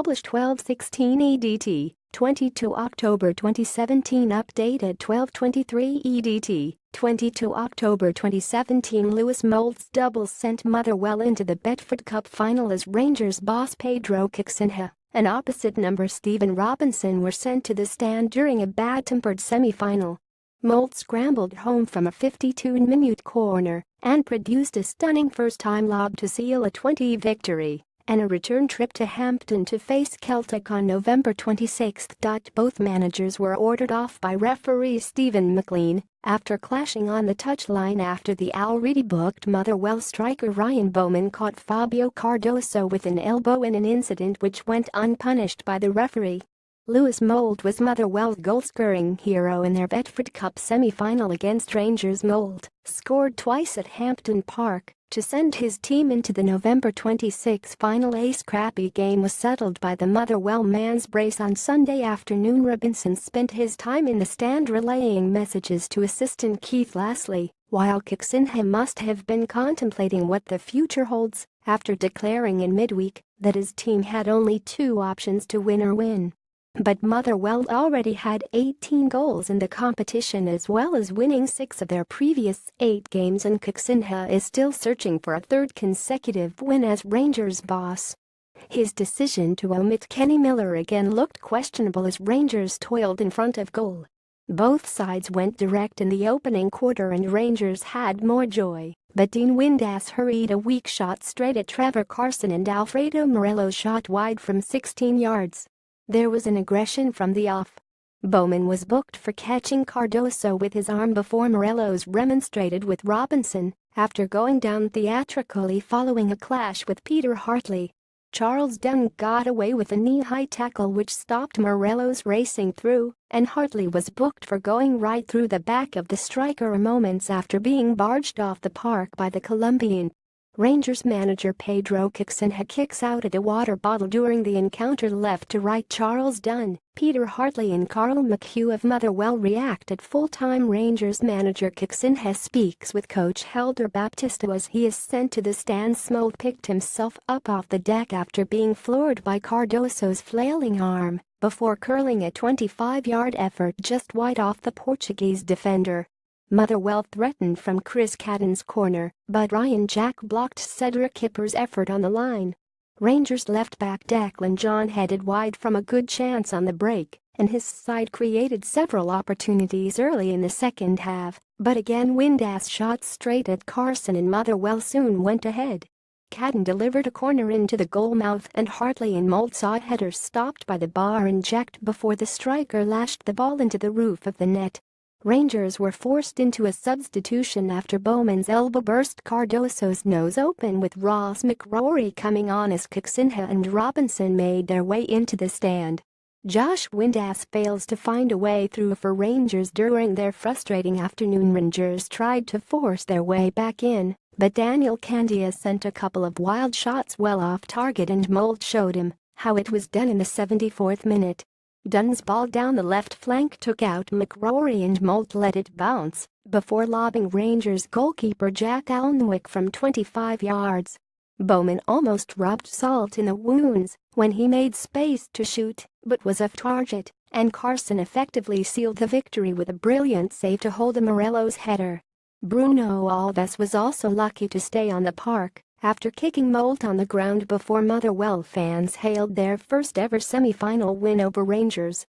published 12:16 EDT, 22 October 2017. Updated 12:23 EDT, 22 October 2017. Louis Moults double sent Motherwell into the Betfred Cup final as Rangers boss Pedro Caixinha and opposite number Steven Robinson were sent to the stand during a bad-tempered semi-final. Moult scrambled home from a 52-minute corner and produced a stunning first-time lob to seal a 20 victory and a return trip to Hampden to face Celtic on November 26. Both managers were ordered off by referee Steven McLean after clashing on the touchline after the already booked Motherwell striker Ryan Bowman caught Fabio Cardoso with an elbow in an incident which went unpunished by the referee. Louis Moult was Motherwell's goal-scoring hero in their Betfred Cup semi-final against Rangers Moult, scored twice at Hampden Park to send his team into the November 26 final. A scrappy game was settled by the Motherwell man's brace on Sunday afternoon. Robinson spent his time in the stand relaying messages to assistant Keith Lasley, while Caixinha must have been contemplating what the future holds after declaring in midweek that his team had only two options to win or win. But Motherwell already had 18 goals in the competition as well as winning 6 of their previous 8 games, and Caixinha is still searching for a third consecutive win as Rangers boss. His decision to omit Kenny Miller again looked questionable as Rangers toiled in front of goal. Both sides went direct in the opening quarter and Rangers had more joy, but Dean Windass hurried a weak shot straight at Trevor Carson and Alfredo Morelos shot wide from 16 yards. There was an aggression from the off. Bowman was booked for catching Cardoso with his arm before Morelos remonstrated with Robinson after going down theatrically following a clash with Peter Hartley. Charles Dunn got away with a knee-high tackle which stopped Morelos racing through, and Hartley was booked for going right through the back of the striker moments after being barged off the park by the Colombian. Rangers manager Pedro Caixinha kicks out at a water bottle during the encounter. Left to right, Charles Dunn, Peter Hartley and Carl McHugh of Motherwell react at full-time. Rangers manager Caixinha speaks with coach Helder Baptista as he is sent to the stands. Moult picked himself up off the deck after being floored by Cardoso's flailing arm before curling a 25-yard effort just wide off the Portuguese defender. Motherwell threatened from Chris Cadden's corner, but Ryan Jack blocked Cedric Kipper's effort on the line. Rangers left back Declan John headed wide from a good chance on the break, and his side created several opportunities early in the second half, but again Windass shot straight at Carson and Motherwell soon went ahead. Cadden delivered a corner into the goal mouth and Hartley and Moult saw a header stopped by the bar and jacked before the striker lashed the ball into the roof of the net. Rangers were forced into a substitution after Bowman's elbow burst Cardoso's nose open, with Ross McCrory coming on as Caixinha and Robinson made their way into the stand. Josh Windass fails to find a way through for Rangers during their frustrating afternoon. Rangers tried to force their way back in, but Daniel Candia sent a couple of wild shots well off target and Moult showed him how it was done in the 74th minute. Dunn's ball down the left flank took out McCrory and Moult let it bounce before lobbing Rangers goalkeeper Jack Alnwick from 25 yards. Bowman almost rubbed salt in the wounds when he made space to shoot but was off target, and Carson effectively sealed the victory with a brilliant save to hold a Morelos header. Bruno Alves was also lucky to stay on the park after kicking Moult on the ground before Motherwell fans hailed their first ever semi-final win over Rangers.